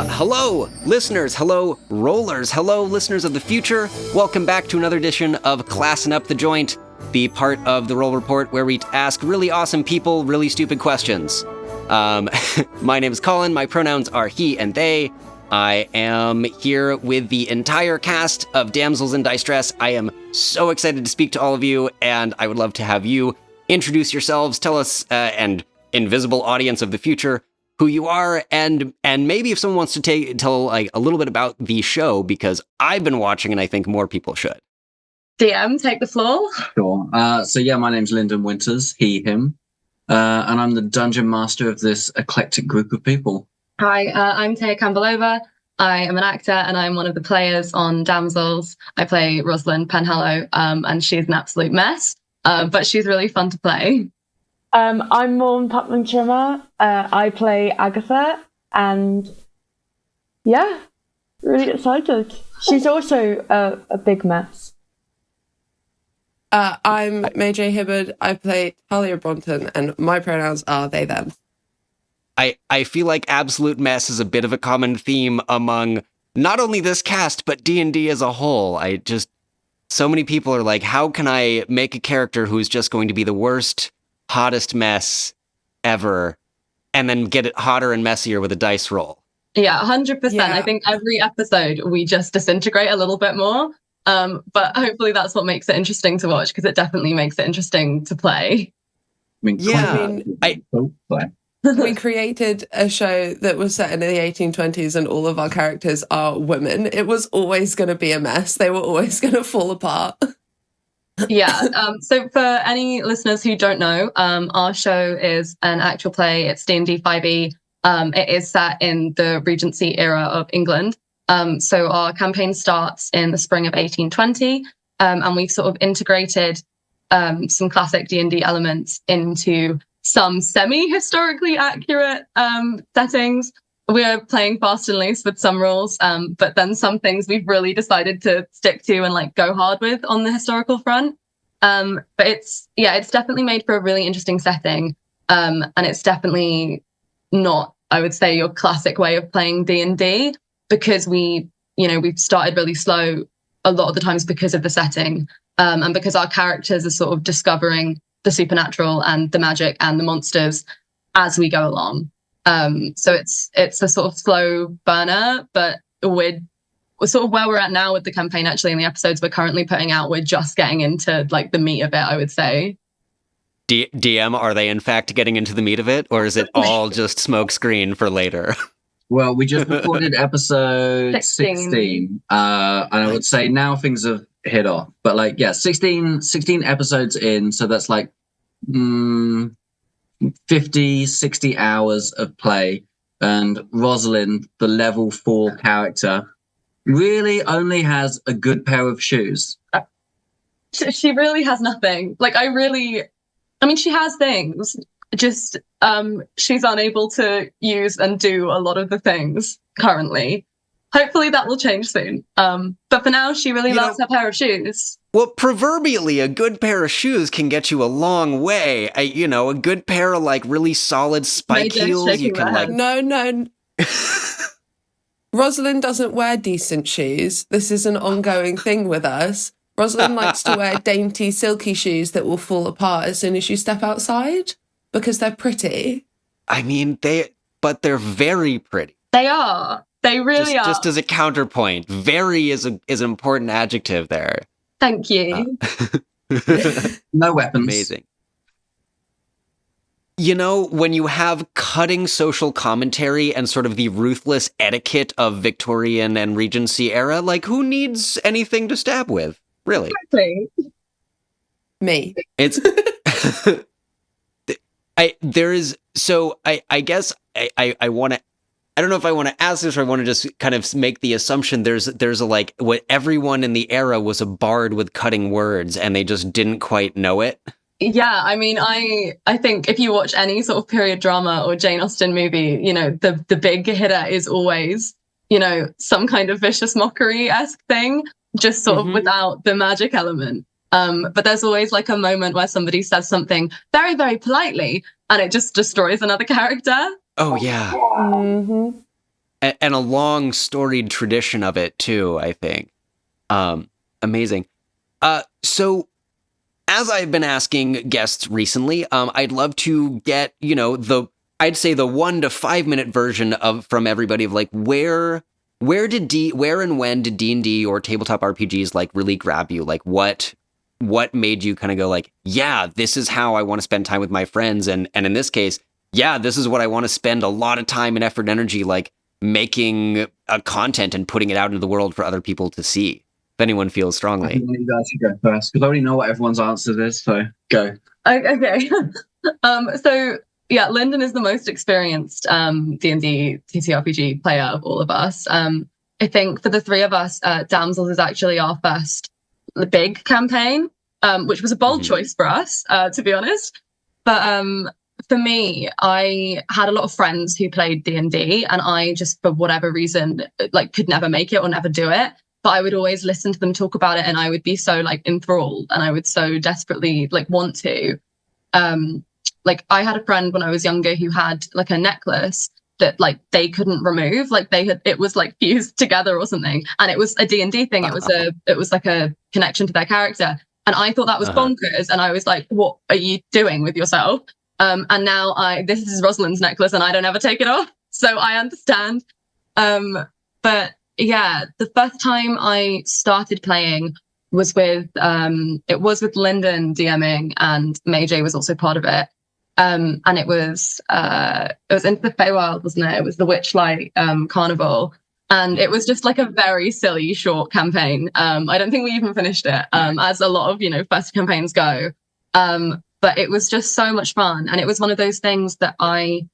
Hello, listeners. Hello, rollers. Hello, listeners of the future. Welcome back to another edition of Classin' Up the Joint, the part of the Roll Report where we ask really awesome people really stupid questions. My name is Colin. My pronouns are he and they. I am here with the entire cast of Damsels in Dicestress. I am so excited to speak to all of you, and I would love to have you introduce yourselves, tell us, and invisible audience of the future, who you are, and maybe if someone wants to tell like a little bit about the show, because I've been watching and I think more people should. DM, take the floor. Sure. My name's Lyndon Winters, he, him, and I'm the dungeon master of this eclectic group of people. Hi, I'm Taya Campbellova. I am an actor and I'm one of the players on Damsels. I play Rosalind Penhallow, and she's an absolute mess, but she's really fun to play. I'm Morn Putman-Trimmer. I play Agatha, and yeah, really excited. She's also a big mess. I'm May J. Hibbard. I play Talia Bronton, and my pronouns are they, them. I feel like absolute mess is a bit of a common theme among not only this cast, but D&D as a whole. So many people are like, how can I make a character who's just going to be the worst, hottest mess ever, and then get it hotter and messier with a dice roll? Yeah, 100%. Yeah. I think every episode we just disintegrate a little bit more, but hopefully that's what makes it interesting to watch, because it definitely makes it interesting to play. We created a show that was set in the 1820s and all of our characters are women. It was always going to be a mess. They were always going to fall apart. Yeah. So for any listeners who don't know, our show is an actual play. It's D&D 5e. It is set in the Regency era of England. So our campaign starts in the spring of 1820, and we've sort of integrated some classic D&D elements into some semi-historically accurate settings. We're playing fast and loose with some rules, but then some things we've really decided to stick to and like go hard with on the historical front. But it's definitely made for a really interesting setting, and it's definitely not, I would say, your classic way of playing D&D, because we've started really slow a lot of the times because of the setting, and because our characters are sort of discovering the supernatural and the magic and the monsters as we go along. So it's a sort of slow burner, but we're sort of where we're at now with the campaign. Actually, in the episodes we're currently putting out, we're just getting into like the meat of it, I would say. DM, are they in fact getting into the meat of it, or is it all just smoke screen for later? Well, we just recorded episode 16, and I would say now things have hit off. But 16 episodes in, so that's like 50, 60 hours of play. And Rosalind, the level 4 character, really only has a good pair of shoes. She really has nothing. She has things. Just she's unable to use and do a lot of the things currently. Hopefully that will change soon. But for now, she really loves her pair of shoes. Well, proverbially, a good pair of shoes can get you a long way. A good pair of like really solid spike heels. You can like No. Rosalind doesn't wear decent shoes. This is an ongoing thing with us. Rosalind likes to wear dainty, silky shoes that will fall apart as soon as you step outside, because they're pretty. I mean, they're very pretty. They are. They really are. Just as a counterpoint, very is an important adjective there. Thank you. No weapons. Amazing. When you have cutting social commentary and sort of the ruthless etiquette of Victorian and Regency era, like, who needs anything to stab with? Really? Exactly. Me. It's... I guess I want to... I don't know if I want to ask this or I want to just kind of make the assumption there's what everyone in the era was a bard with cutting words and they just didn't quite know it. Yeah, I mean, I think if you watch any sort of period drama or Jane Austen movie, the big hitter is always, some kind of vicious mockery-esque thing, just sort of without the magic element. But there's always like a moment where somebody says something very, very politely and it just destroys another character. Oh, yeah. Mm-hmm. and a long storied tradition of it too, I think. Amazing. So as I've been asking guests recently, I'd love to get, I'd say the 1 to 5 minute version from everybody of like where and when did D&D or tabletop RPGs like really grab you? Like what made you kind of go like, yeah, this is how I want to spend time with my friends, and in this case, yeah, this is what I want to spend a lot of time and effort and energy like making a content and putting it out into the world for other people to see. If anyone feels strongly. I think you guys should go first because I already know what everyone's answer is, so go. Okay. So yeah, Lyndon is the most experienced D&D TTRPG player of all of us. I think for the three of us, Damsels is actually our first big campaign, which was a bold choice for us, to be honest. But for me, I had a lot of friends who played D&D, and I just, for whatever reason, like could never make it or never do it. But I would always listen to them talk about it, and I would be so like enthralled, and I would so desperately like want to. Like I had a friend when I was younger who had like a necklace that like they couldn't remove, like it was like fused together or something, and it was a D&D thing. It was like a connection to their character, and I thought that was bonkers, and I was like, what are you doing with yourself? And now this is Rosalind's necklace, and I don't ever take it off, so I understand. But yeah, the first time I started playing was with Lyndon DMing, and May J was also part of it. And it was into the Feywild, wasn't it? It was the Witchlight Carnival. And it was just like a very silly short campaign. I don't think we even finished it, as a lot of, first campaigns go. But it was just so much fun. And it was one of those things that I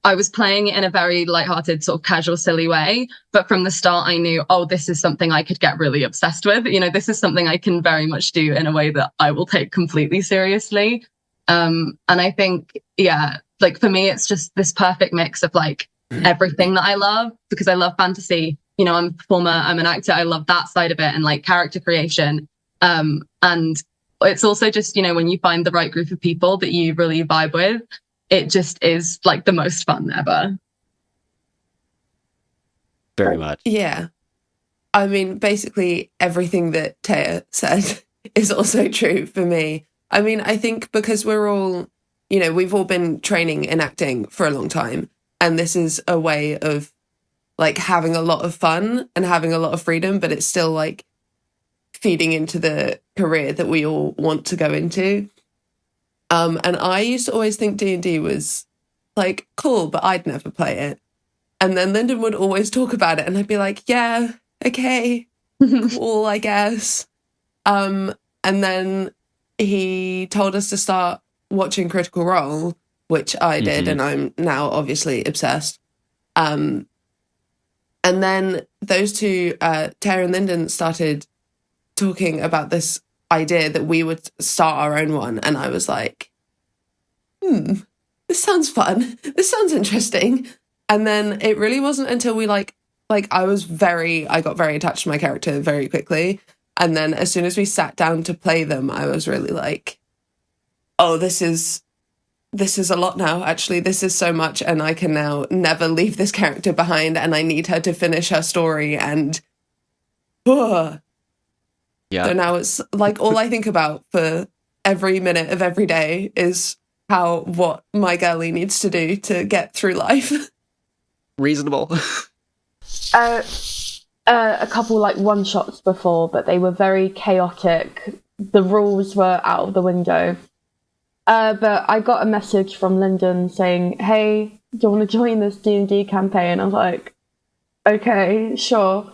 was playing it in a very lighthearted, sort of casual, silly way. But from the start, I knew, this is something I could get really obsessed with. This is something I can very much do in a way that I will take completely seriously. And I think, like for me, it's just this perfect mix of like everything that I love, because I love fantasy. I'm a performer, I'm an actor. I love that side of it, and like character creation. And it's also just, when you find the right group of people that you really vibe with, it just is like the most fun ever. Very much. Yeah. I mean, basically everything that Taya said is also true for me. I mean, I think because we're all, we've all been training in acting for a long time, and this is a way of like having a lot of fun and having a lot of freedom, but it's still like feeding into the career that we all want to go into. And I used to always think D&D was like cool, but I'd never play it. And then Lyndon would always talk about it, and I'd be like, yeah, okay, cool, I guess. And then he told us to start watching Critical Role, which I did, and I'm now obviously obsessed. And then those two, Tara and Lyndon, started talking about this idea that we would start our own one, and I was like, this sounds fun. This sounds interesting. And then it really wasn't until we I got very attached to my character very quickly. And then as soon as we sat down to play them, I was really like, this is a lot now, actually. This is so much, and I can now never leave this character behind, and I need her to finish her story, and yeah. So now it's like all I think about for every minute of every day is what my girlie needs to do to get through life. Reasonable. A couple one shots before, but they were very chaotic. The rules were out of the window. But I got a message from Lyndon saying, hey, do you want to join this D&D campaign? I was like, okay, sure.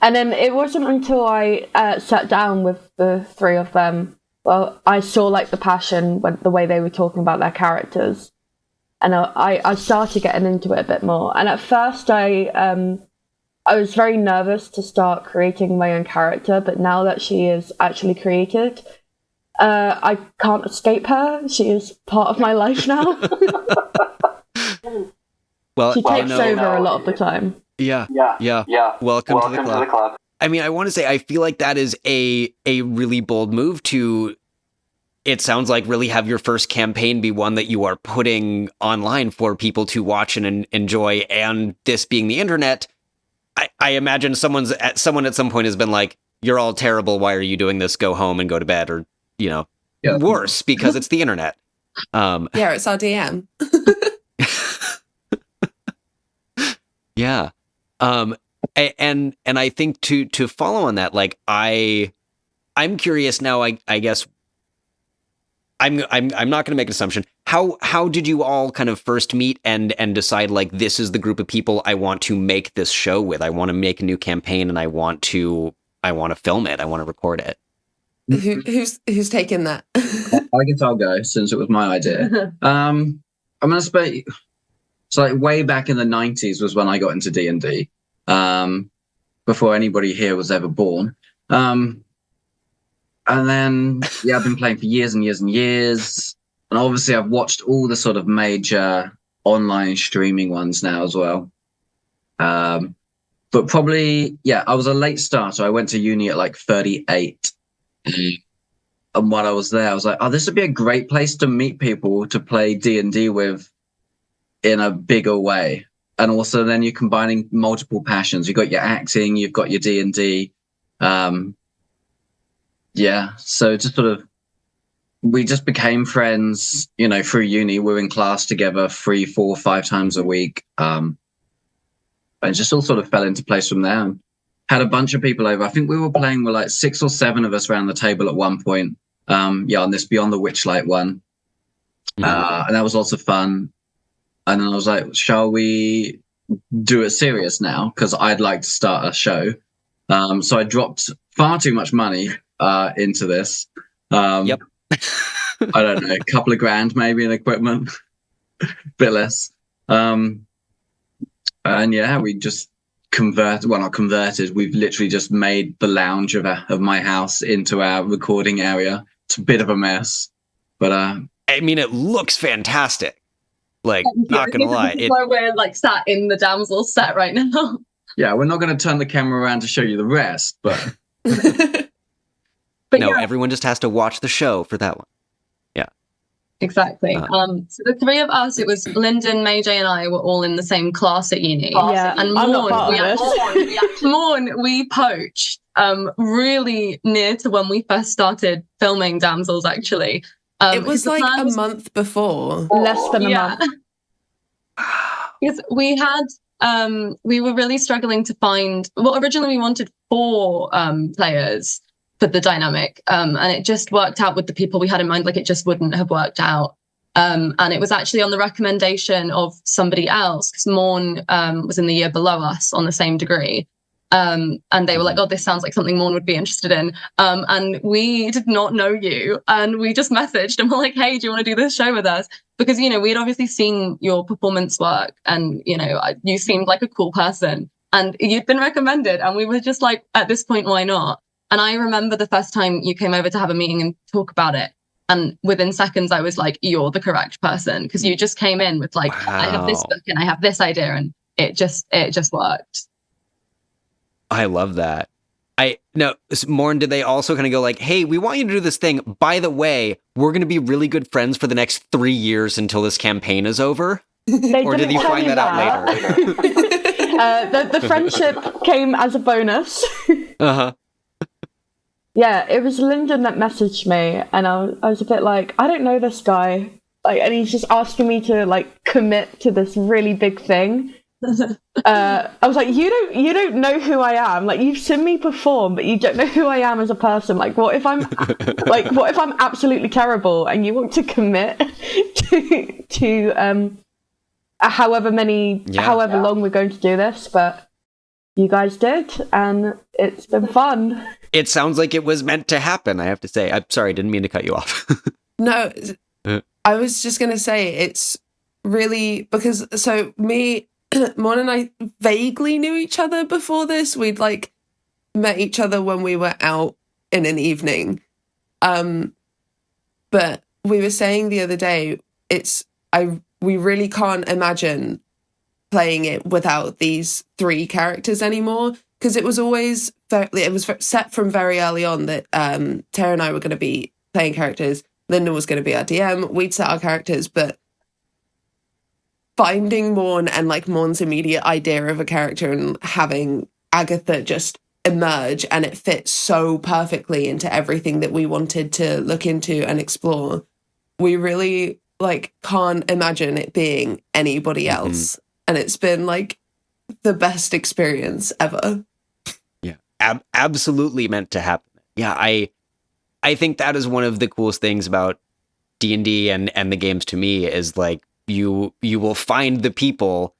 And then it wasn't until I sat down with the three of them, well, I saw the passion, the way they were talking about their characters. And I started getting into it a bit more. And at first I was very nervous to start creating my own character, but now that she is actually created, I can't escape her. She is part of my life now. Well, she takes over a lot of the time. Yeah. Welcome to the club. I mean, I want to say I feel like that is a really bold move to it sounds like really have your first campaign be one that you are putting online for people to watch and enjoy. And this being the internet, I imagine someone at some point has been like, "You're all terrible. Why are you doing this? Go home and go to bed," or worse because it's the internet. Yeah, it's our DM. Yeah. And I think to follow on that, like I'm curious now, I guess I'm not going to make an assumption. How did you all kind of first meet and decide like this is the group of people I want to make this show with? I want to make a new campaign and I want to film it. I want to record it. Who's taking that? I guess I'll go since it was my idea. I'm gonna say, so like way back in the 90s was when I got into D&D, before anybody here was ever born. And then I've been playing for years and years and years, and obviously I've watched all the sort of major online streaming ones now as well. But probably I was a late starter. I went to uni at like 38. And while I was there, I was like, oh, this would be a great place to meet people to play D&D with in a bigger way. And also then you're combining multiple passions. You've got your acting, you've got your D&D. So just sort of, we just became friends, through uni. We were in class together 3, 4, 5 times a week. And just all sort of fell into place from there. Had a bunch of people over. I think we were playing with like 6 or 7 of us around the table at one point. On this Beyond the Witchlight one. And that was lots of fun. And then I was like, shall we do it serious now? Because I'd like to start a show. So I dropped far too much money into this. Yep. I don't know, a couple of grand maybe in equipment. Bit less. And we just not converted. We've literally just made the lounge of my house into our recording area. It's a bit of a mess, but I mean, it looks fantastic. Like, not gonna lie, where we're like sat in the Damsels set right now. Yeah, we're not going to turn the camera around to show you the rest, but no, everyone just has to watch the show for that one. Yeah, exactly. So the 3 of us, it was Lyndon, May J, and I were all in the same class at uni. Yeah, and Morn, we poached really near to when we first started filming Damsels. Actually, it was like a month before, less than a month. Because we had we were really struggling to find. Well, originally we wanted 4 players for the dynamic, and it just worked out with the people we had in mind. Like, it just wouldn't have worked out. And it was actually on the recommendation of somebody else, because Morn was in the year below us on the same degree. And they were like, oh, this sounds like something Morn would be interested in. And we did not know you. And we just messaged and were like, hey, do you want to do this show with us? Because, we'd obviously seen your performance work and, you seemed like a cool person and you'd been recommended. And we were just like, at this point, why not? And I remember the first time you came over to have a meeting and talk about it. And within seconds, I was like, you're the correct person. Because you just came in with like, wow. I have this book and I have this idea. And it just worked. I love that. Morn, did they also kind of go like, hey, we want you to do this thing. By the way, we're going to be really good friends for the next 3 years until this campaign is over? Or did you find that out later? The friendship came as a bonus. Uh-huh. Yeah, it was Lyndon that messaged me, and I was a bit like, I don't know this guy. Like, and he's just asking me to like commit to this really big thing. I was like, you don't know who I am. Like, you've seen me perform, but you don't know who I am as a person. Like, what if I'm absolutely terrible and you want to commit to however long we're going to do this? But you guys did, and it's been fun. It sounds like it was meant to happen, I have to say. I'm sorry, I didn't mean to cut you off. No, I was just going to say, it's really, because, so Mon and I vaguely knew each other before this. We'd like met each other when we were out in an evening. But we were saying the other day, we really can't imagine playing it without these 3 characters anymore, because it was set from very early on that Tara and I were going to be playing characters, Lyndon was going to be our DM. We'd set our characters, but finding Morn and like Morn's immediate idea of a character and having Agatha just emerge, and it fits so perfectly into everything that we wanted to look into and explore. We really like can't imagine it being anybody else. And it's been like the best experience ever. Yeah, absolutely meant to happen. Yeah, I think that is one of the coolest things about D&D and the games to me is like you will find the people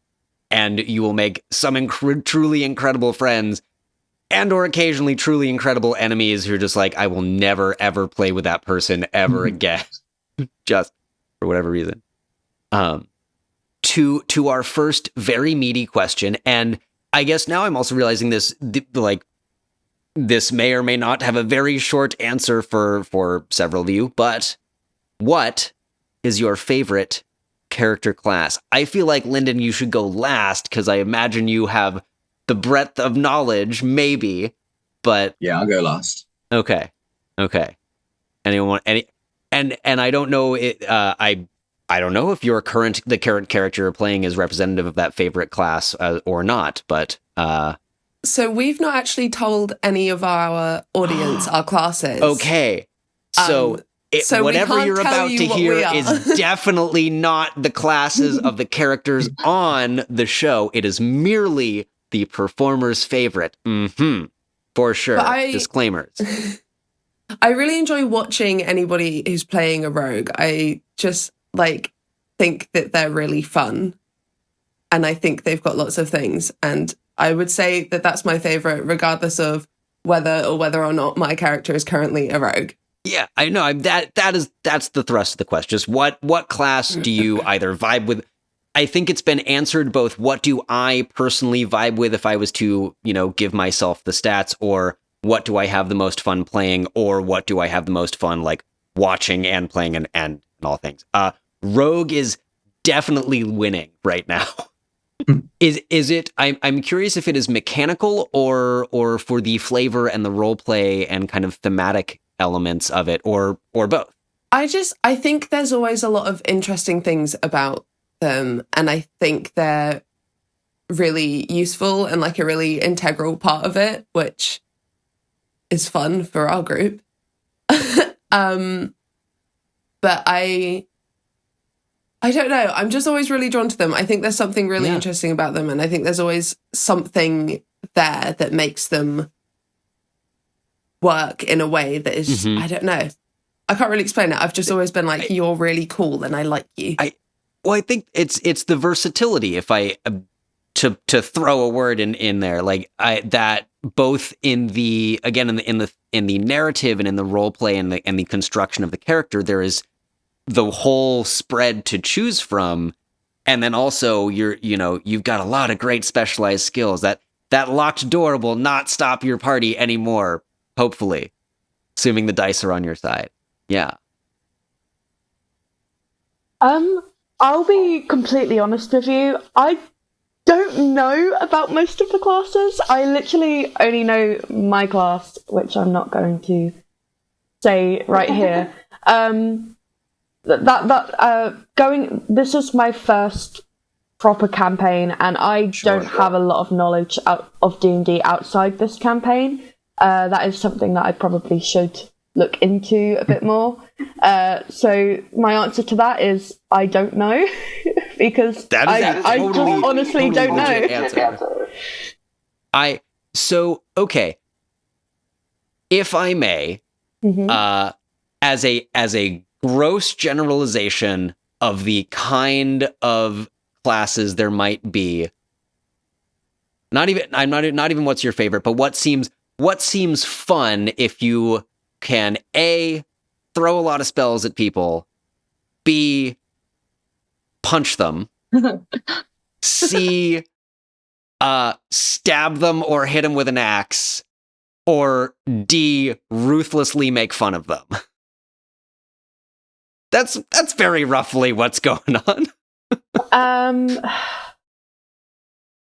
and you will make some truly incredible friends and or occasionally truly incredible enemies who are just like, I will never, ever play with that person ever again. Just for whatever reason. To our first very meaty question, and I guess now I'm also realizing this, like, this may or may not have a very short answer for several of you, but what is your favorite character class? I feel like, Lyndon, you should go last, because I imagine you have the breadth of knowledge, maybe, but... Yeah, I'll go last. Okay. Anyone want any... And I don't know, I don't know if the current character you're playing is representative of that favorite class or not, but... So we've not actually told any of our audience our classes. Okay. So whatever you're about to hear is definitely not the classes of the characters on the show. It is merely the performer's favorite. For sure. Disclaimers. I really enjoy watching anybody who's playing a rogue. I just think that they're really fun. And I think they've got lots of things. And I would say that that's my favorite, regardless of whether or not my character is currently a rogue. Yeah, I know. That's the thrust of the question. Just what class do you either vibe with? I think it's been answered both. What do I personally vibe with if I was to, give myself the stats, or what do I have the most fun playing, or what do I have the most fun watching and playing and all things. Rogue is definitely winning right now. Is it? I'm curious if it is mechanical or for the flavor and the role play and kind of thematic elements of it, or both. I think there's always a lot of interesting things about them, and I think they're really useful and a really integral part of it, which is fun for our group. But I don't know. I'm just always really drawn to them. I think there's something really interesting about them, and I think there's always something there that makes them work in a way that is, I don't know. I can't really explain it. I've just always been you're really cool and I like you. I think it's the versatility. If I to throw a word in there, that both in the narrative and in the role play and the construction of the character, there is the whole spread to choose from, and then also you've got a lot of great specialized skills. That locked door will not stop your party anymore, hopefully, assuming the dice are on your side. Yeah. I'll be completely honest with you. I don't know about most of the classes. I literally only know my class, which I'm not going to say right here. This is my first proper campaign, and I don't have a lot of knowledge of D&D outside this campaign. That is something that I probably should look into a bit more. So my answer to that is I don't know, because I just honestly don't know. Okay. If I may, as a gross generalization of the kind of classes there might be, not even what's your favorite, but what seems fun if you can A, throw a lot of spells at people, B, punch them, C, stab them or hit them with an axe, or D, ruthlessly make fun of them. That's very roughly what's going on.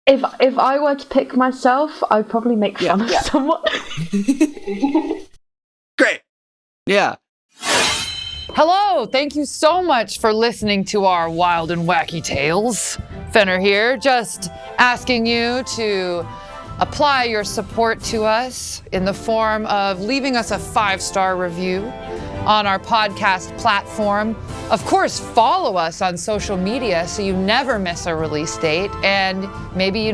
If I were to pick myself, I'd probably make fun of someone. Great. Yeah. Hello, thank you so much for listening to our wild and wacky tales. Fenner here, just asking you to apply your support to us in the form of leaving us a 5-star review on our podcast platform. Of course, follow us on social media so you never miss a release date, and maybe,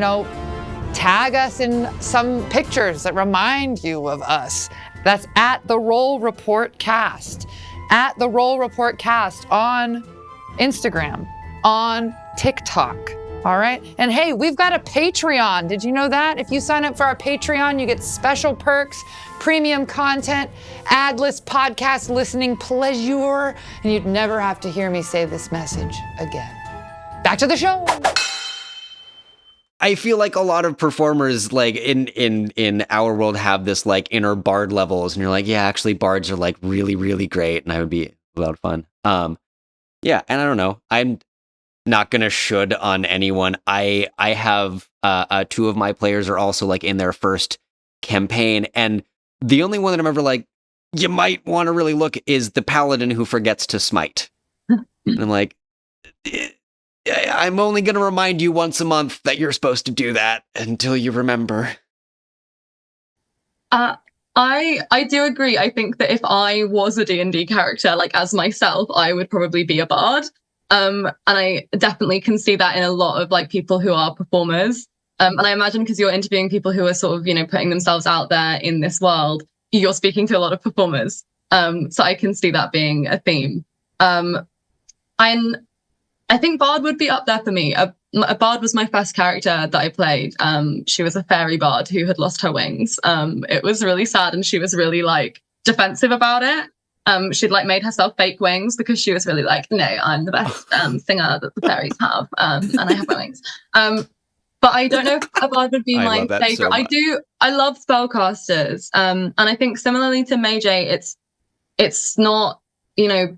tag us in some pictures that remind you of us. That's at The Roll Report Cast. At The Roll Report Cast on Instagram, on TikTok. All right. And hey, we've got a Patreon. Did you know that? If you sign up for our Patreon, you get special perks, premium content, ad-less podcast listening pleasure, and you'd never have to hear me say this message again. Back to the show. I feel like a lot of performers, like in our world, have this like inner bard levels, and you're like, yeah, actually, bards are like really, really great, and I would be a lot of fun. Yeah, and I don't know, I'm not gonna should on anyone. I have 2 of my players are also like in their first campaign, and the only one that I'm ever like, you might want to really look is the paladin who forgets to smite. And I'm like, I'm only going to remind you once a month that you're supposed to do that until you remember. I do agree. I think that if I was a D&D character, like as myself, I would probably be a bard. And I definitely can see that in a lot of like people who are performers. And I imagine because you're interviewing people who are sort of, putting themselves out there in this world, you're speaking to a lot of performers. So I can see that being a theme. And I think bard would be up there for me. A bard was my first character that I played. She was a fairy bard who had lost her wings. It was really sad, and she was really like defensive about it. She'd like made herself fake wings because she was really like, no, I'm the best singer that the fairies have, and I have my wings. But I don't know if a bard would be my favorite. I love spellcasters, and I think similarly to Mage, it's not,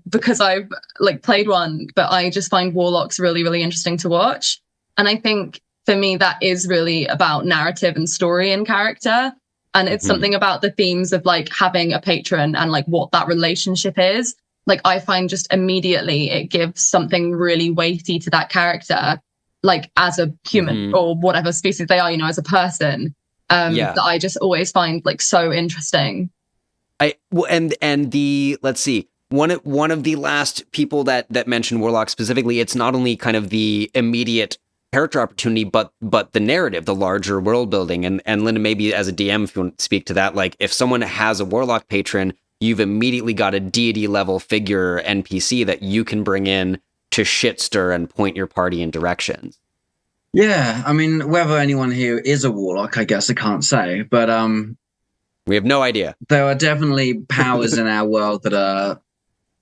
because I've like played one, but I just find warlocks really, really interesting to watch. And I think for me, that is really about narrative and story and character. And it's something about the themes of like having a patron and like what that relationship is. Like I find just immediately it gives something really weighty to that character, like as a human or whatever species they are, as a person, that I just always find like so interesting. Let's see. One of the last people that mentioned warlock specifically, it's not only kind of the immediate character opportunity, but the narrative, the larger world building. And Linda, maybe as a DM, if you want to speak to that, like if someone has a warlock patron, you've immediately got a deity level figure NPC that you can bring in to shitstir and point your party in directions. Yeah, I mean, whether anyone here is a warlock, I guess I can't say, but we have no idea. There are definitely powers in our world that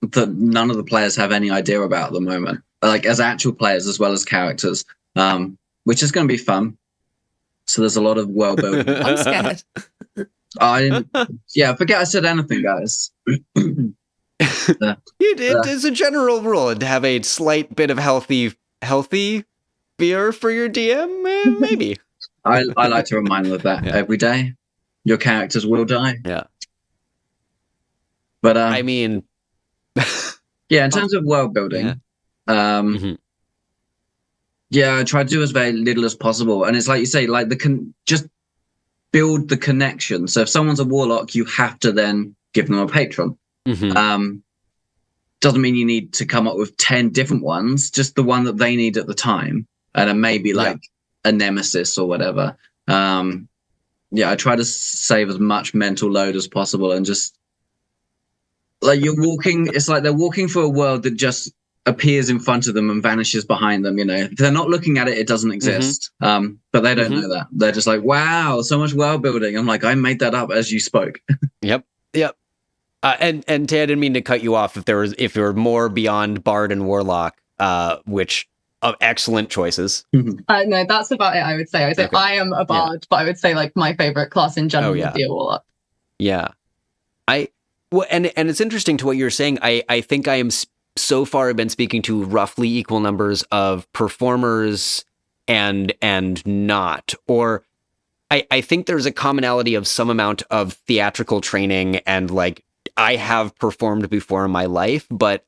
none of the players have any idea about at the moment, like as actual players as well as characters, which is going to be fun. So there's a lot of world building. I'm scared. Forget I said anything, guys. You did. As a general rule, to have a slight bit of healthy fear for your DM, maybe. I like to remind them of that every day. Your characters will die. Yeah. But I mean, in terms of world building, I try to do as very little as possible. And it's like you say, like just build the connection. So if someone's a warlock, you have to then give them a patron. Doesn't mean you need to come up with 10 different ones, just the one that they need at the time. And then maybe like a nemesis or whatever. I try to save as much mental load as possible and just like it's like they're walking through a world that just appears in front of them and vanishes behind them. If they're not looking at it, it doesn't exist. But they don't know that. They're just like, wow, so much world building. I'm like, I made that up as you spoke. Yep. And Tay, I didn't mean to cut you off if you're more beyond bard and warlock, which excellent choices. No, that's about it. I would say okay. I am a bard, but I would say like my favorite class in general would be a warlock. Yeah, and it's interesting to what you're saying. I think I am so far have been speaking to roughly equal numbers of performers and not, or I think there's a commonality of some amount of theatrical training and like I have performed before in my life, but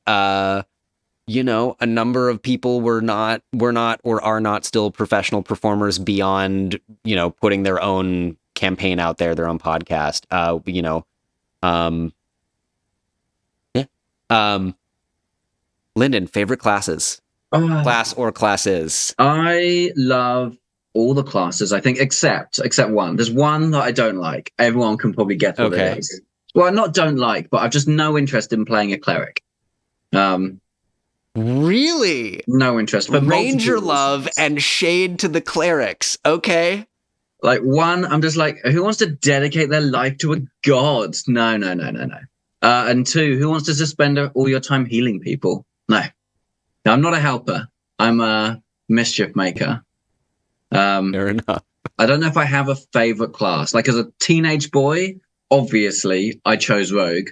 you know, a number of people were not or are not still professional performers beyond, you know, putting their own campaign out there, their own podcast. You know, Lyndon, favorite classes, class or classes? I love all the classes, I think, except one. There's one that I don't like. Everyone can probably guess what it is. Well, not don't like, but I've just no interest in playing a cleric. Really? No interest. For Ranger love and shade to the clerics. Okay. Like one, I'm just like, who wants to dedicate their life to a god? No. And two, who wants to just spend all your time healing people? No, I'm not a helper. I'm a mischief maker. Fair enough. I don't know if I have a favorite class. Like as a teenage boy, obviously I chose rogue.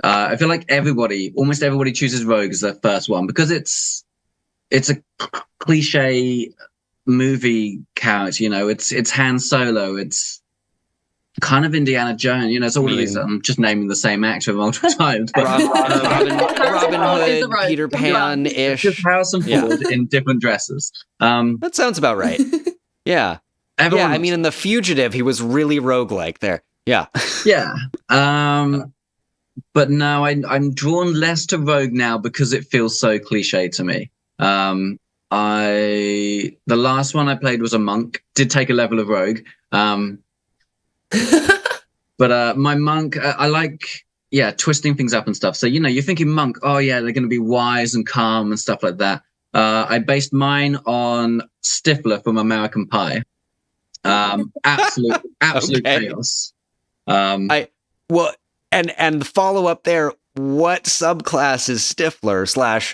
I feel like almost everybody chooses rogue as their first one because it's a cliche movie character. You know, it's Han Solo. It's kind of Indiana Jones. You know, it's all of these. I'm just naming the same actor multiple times. But Robin Hood, Peter Pan-ish. Just Harrison Ford in different dresses. That sounds about right. Yeah. I mean, in The Fugitive, he was really roguelike there. Yeah. Yeah. But no, I'm drawn less to rogue now because it feels so cliche to me. The last one I played was a monk. Did take a level of rogue. But my monk, I like, twisting things up and stuff. So, you know, you're thinking monk, oh yeah, they're going to be wise and calm and stuff like that. I based mine on Stifler from American Pie. Absolute chaos. And the follow up there, what subclass is Stifler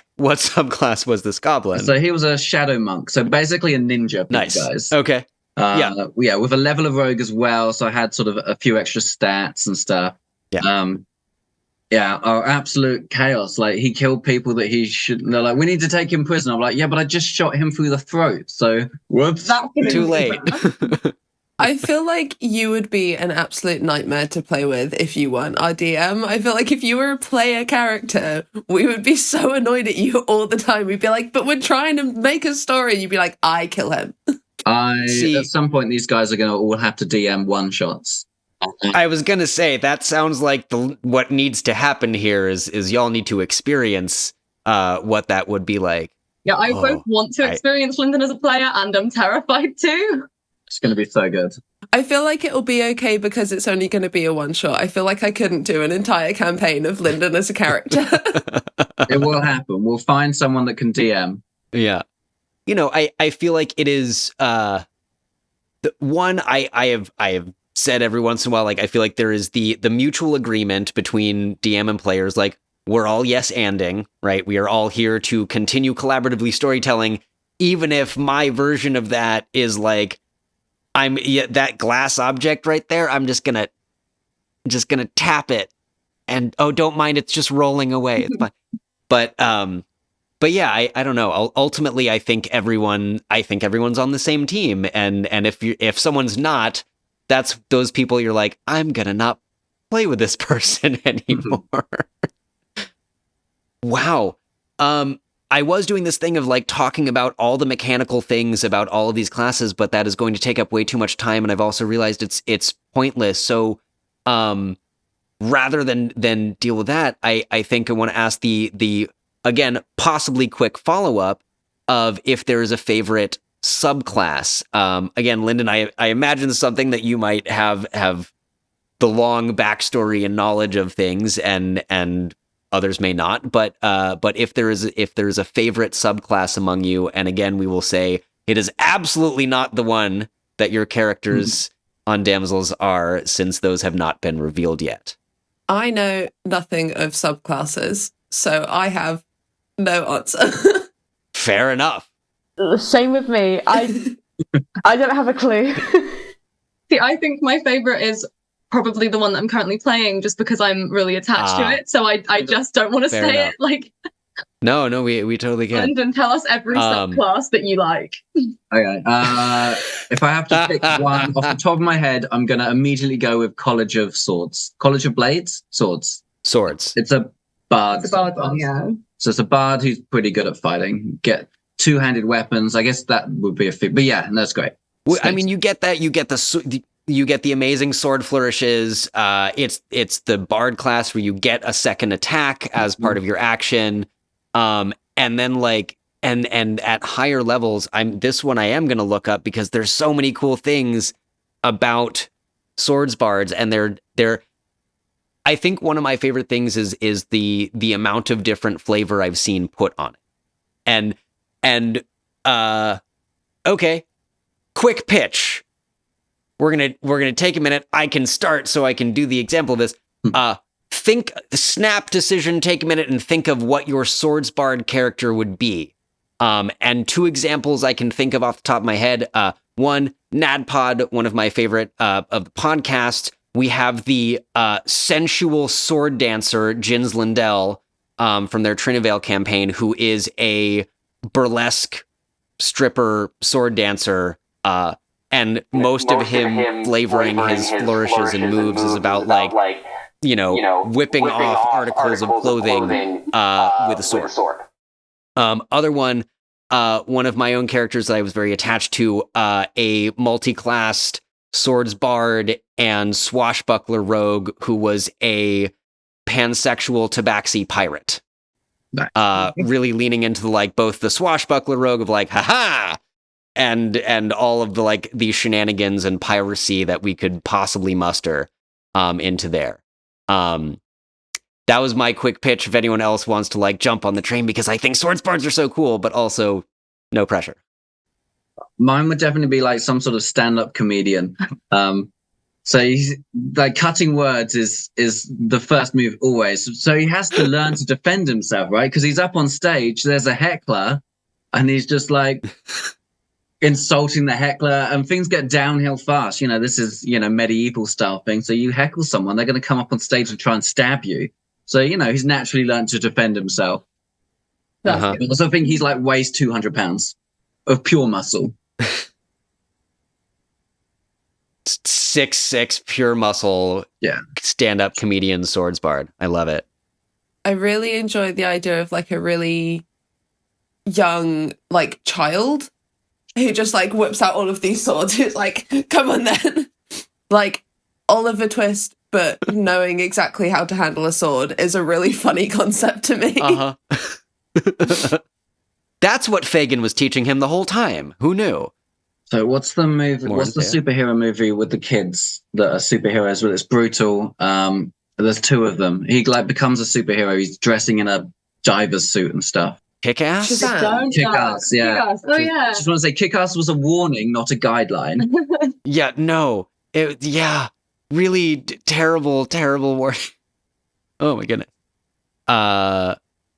/ what subclass was this goblin? So he was a shadow monk. So basically a ninja. Nice. Guys. Okay. With a level of rogue as well. So I had sort of a few extra stats and stuff. Absolute chaos. Like he killed people that he shouldn't. They're like, we need to take him prisoner. I'm like, yeah, but I just shot him through the throat. So whoops. Too late. I feel like you would be an absolute nightmare to play with if you weren't our DM. I feel like if you were a player character, we would be so annoyed at you all the time. We'd be like, but we're trying to make a story. You'd be like, I kill him. At some point, these guys are going to all have to DM one-shots. I was going to say, that sounds like what needs to happen here is y'all need to experience what that would be like. Yeah, I both want to experience Lyndon as a player and I'm terrified too. It's going to be so good. I feel like it'll be okay because it's only going to be a one-shot. I feel like I couldn't do an entire campaign of Lyndon as a character. It will happen. We'll find someone that can DM. Yeah. You know, I feel like it is the one I have said every once in a while, like I feel like there is the mutual agreement between DM and players, like we're all yes-anding, right? We are all here to continue collaboratively storytelling, even if my version of that is like that glass object right there, I'm just gonna tap it and don't mind, it's just rolling away. It's fine. But yeah, I don't know. Ultimately, I think everyone's on the same team, and if someone's not, that's those people you're like, I'm gonna not play with this person anymore. Wow. I was doing this thing of like talking about all the mechanical things about all of these classes, but that is going to take up way too much time, and I've also realized it's pointless. So, rather than deal with that, I think I want to ask the again possibly quick follow up of if there is a favorite subclass. Again, Lyndon, I imagine something that you might have the long backstory and knowledge of things, and others may not, but if there is a favorite subclass among you, and again, we will say it is absolutely not the one that your characters on Damsels are, since those have not been revealed yet. I know nothing of subclasses, so I have no answer. Fair enough. Same with me. I don't have a clue. See, I think my favorite is probably the one that I'm currently playing, just because I'm really attached to it. So I just don't want to say enough. it. Like, no, we totally can. And tell us every subclass that you like. Okay. If I have to pick one off the top of my head, I'm going to immediately go with College of Swords. College of Blades? Swords. Swords. It's a bard. It's a bard one, yeah. So it's a bard who's pretty good at fighting. Get two-handed weapons. I guess that would be a fit. But yeah, that's great. Well, I mean, you get that. You get the amazing sword flourishes. It's the bard class where you get a second attack as part of your action. And then like and at higher levels, this one I am going to look up because there's so many cool things about swords bards, and they're I think one of my favorite things is the amount of different flavor I've seen put on it. And okay, quick pitch. We're gonna take a minute. I can start so I can do the example of this. Snap decision, take a minute and think of what your swords bard character would be. And two examples I can think of off the top of my head. One, Nadpod, one of my favorite of the podcast. We have the sensual sword dancer, Jins Lindell, from their Trinivale campaign, who is a burlesque stripper sword dancer. And most of him flavoring his flourishes and moves is about like, whipping off articles of clothing with a sword. Other one of my own characters that I was very attached to, a multi-classed swords bard and swashbuckler rogue who was a pansexual tabaxi pirate. Really leaning into like both the swashbuckler rogue of like, haha, and all of the like these shenanigans and piracy that we could possibly muster into there. That was my quick pitch if anyone else wants to like jump on the train, because I think swords bards are so cool, but also no pressure. Mine would definitely be like some sort of stand-up comedian. So he's like cutting words is the first move always. So he has to learn to defend himself, right? Because he's up on stage, there's a heckler, and he's just like insulting the heckler, and things get downhill fast. This is medieval style thing. So you heckle someone, they're going to come up on stage and try and stab you. So he's naturally learned to defend himself. I also think he's like weighs 200 pounds of pure muscle. 6'6" pure muscle. Yeah. Stand-up comedian swords bard. I love it. I really enjoy the idea of like a really young like child who just like whips out all of these swords. It's like, come on then. Like Oliver Twist, but knowing exactly how to handle a sword is a really funny concept to me. That's what Fagin was teaching him the whole time. Who knew? So what's the movie? What's the superhero movie with the kids that are superheroes? Well, it's brutal. There's two of them. He like becomes a superhero. He's dressing in a diver's suit and stuff. Kick-Ass? Kick-Ass, yeah. Kick-Ass. Oh, yeah. Just want to say Kick-Ass was a warning, not a guideline. Yeah, no. Really terrible warning. Oh my goodness.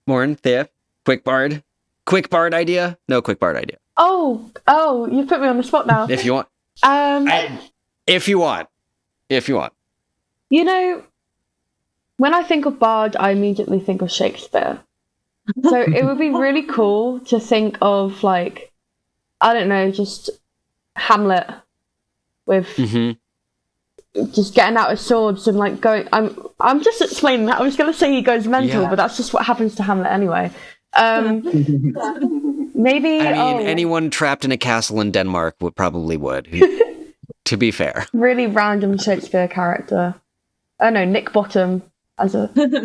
Morn, Thea, quick bard idea? No quick bard idea. Oh, you put me on the spot now. If you want. If you want. When I think of bard, I immediately think of Shakespeare. So it would be really cool to think of like, I don't know, just Hamlet with just getting out his swords and like going. I'm just explaining that. I was going to say he goes mental, but that's just what happens to Hamlet anyway. Maybe. Anyone trapped in a castle in Denmark would. To be fair, really random Shakespeare character. Oh no, Nick Bottom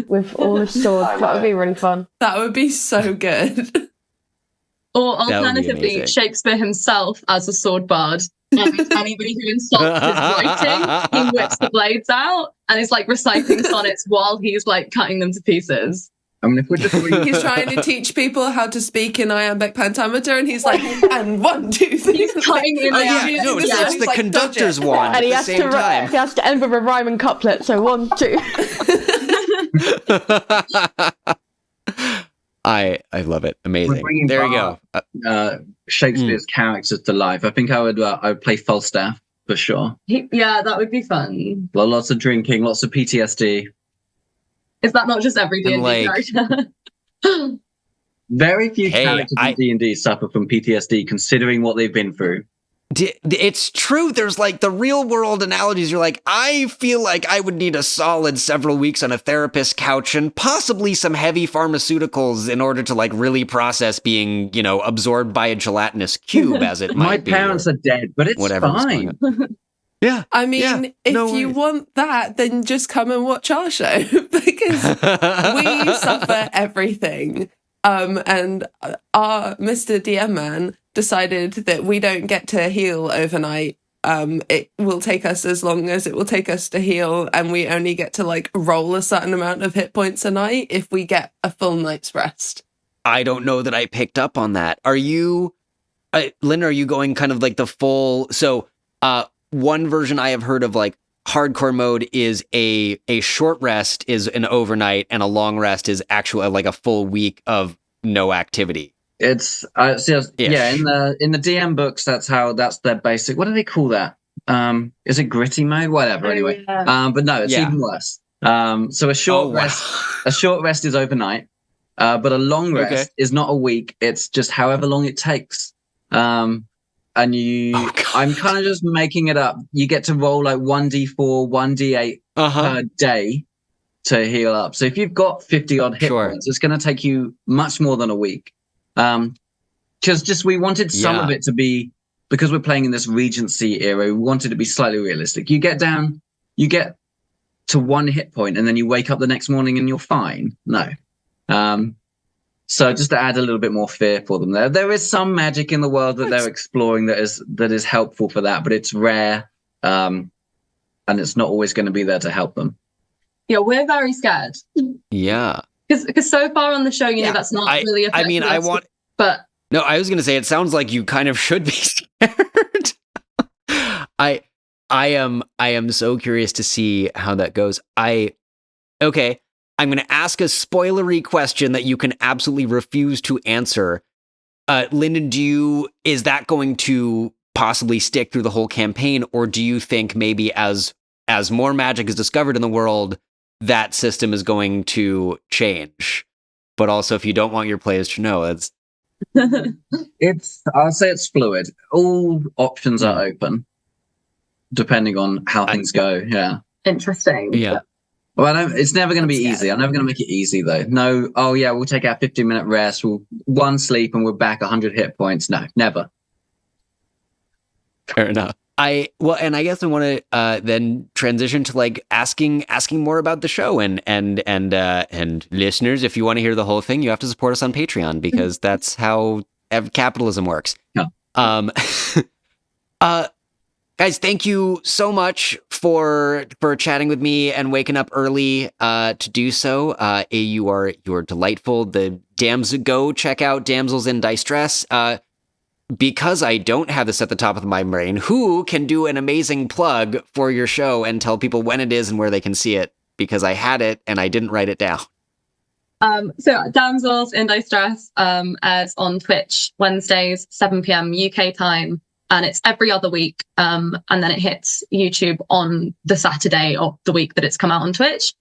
with all his swords. That would be really fun. That would be so good. Or alternatively, Shakespeare himself as a sword bard. And anybody who insults his writing, he whips the blades out and is like reciting sonnets while he's like cutting them to pieces. I mean, if we're just he's trying to teach people how to speak in iambic pentameter, and he's like, and 1, 2, 3. He's cutting in there. It's the conductor's wand. And he has to end with a rhyming couplet. So 1, 2. I love it. Amazing. There you go. Shakespeare's characters to life. I think I would play Falstaff for sure. Yeah, that would be fun. Lots of drinking, lots of PTSD. Is that not just every D&D character? Very few characters in D&D suffer from PTSD, considering what they've been through. It's true. There's like the real world analogies. You're like, I feel like I would need a solid several weeks on a therapist's couch and possibly some heavy pharmaceuticals in order to like really process being, absorbed by a gelatinous cube as it might My be. parents are dead, but it's fine. Yeah. I mean, if you want that, then just come and watch our show because we suffer everything. And our Mr. DM man decided that we don't get to heal overnight. It will take us as long as it will take us to heal, and we only get to like roll a certain amount of hit points a night if we get a full night's rest. I don't know that I picked up on that. Are you, Lynn, are you going kind of like the full, so one version I have heard of like hardcore mode is a short rest is an overnight and a long rest is actually like a full week of no activity. It's in the DM books that's their basic. What do they call that? Is it gritty mode? Whatever. Anyway, but no, it's even worse. So a short rest is overnight, but a long rest is not a week. It's just however long it takes. And I'm kind of just making it up. You get to roll like 1d4, 1d8 per day to heal up. So if you've got 50 odd hit points, it's going to take you much more than a week. Because we wanted some of it to be, because we're playing in this Regency era, we wanted to be slightly realistic. You get to 1 hit point and then you wake up the next morning and you're fine. No. So just to add a little bit more fear for them there is some magic in the world that they're exploring that is helpful for that, but it's rare. And it's not always going to be there to help them. Yeah, we're very scared. Yeah. Because so far on the show, that's not really affecting us. But no, I was going to say, it sounds like you kind of should be scared. I am so curious to see how that goes. I'm going to ask a spoilery question that you can absolutely refuse to answer. Lyndon, is that going to possibly stick through the whole campaign, or do you think maybe as more magic is discovered in the world, that system is going to change? But also, if you don't want your players to know, I'll say it's fluid. All options are open, depending on how things go. Yeah. Interesting. Yeah. Well, it's never going to be easy. I'm never going to make it easy, though. No, we'll take our 15-minute rest. We'll one sleep and we're back 100 hit points. No, never. Fair enough. I guess I want to then transition to like asking more about the show and listeners, if you want to hear the whole thing, you have to support us on Patreon because that's how capitalism works. Yeah. Guys, thank you so much for chatting with me and waking up early to do so. You're delightful. Go check out Damsels in Distress. Because I don't have this at the top of my brain, who can do an amazing plug for your show and tell people when it is and where they can see it? Because I had it and I didn't write it down. So Damsels in Distress airs on Twitch Wednesdays, 7 p.m. UK time, and it's every other week. And then it hits YouTube on the Saturday of the week that it's come out on Twitch.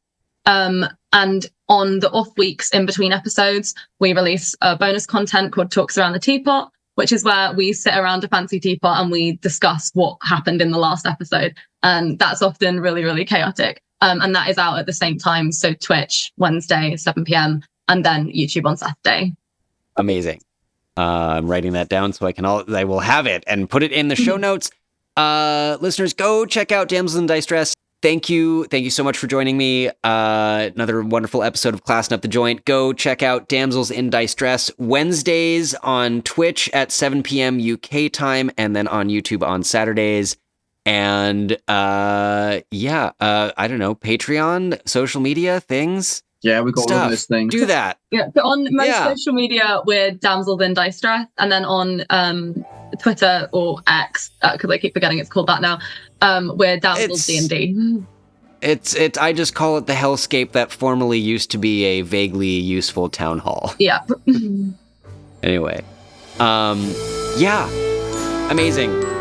And on the off weeks in between episodes, we release bonus content called Talks Around the Teapot, which is where we sit around a fancy teapot and we discuss what happened in the last episode. And that's often really, really chaotic. And that is out at the same time. So Twitch, Wednesday, 7 p.m, and then YouTube on Saturday. Amazing. I'm writing that down so I will have it and put it in the show notes. Listeners, go check out Damsels in Distress. Thank you so much for joining me. Another wonderful episode of Classing Up the Joint. Go check out Damsels in Distress Wednesdays on Twitch at 7 p.m. UK time, and then on YouTube on Saturdays. And I don't know, Patreon, social media things. Yeah, we've got all of those things. Do that. Yeah, but on most social media, we're Damsels in Distress, and then on Twitter or X, because I keep forgetting it's called that now. We're Damsels D&D. I just call it the hellscape that formerly used to be a vaguely useful town hall. Yeah. Anyway, amazing.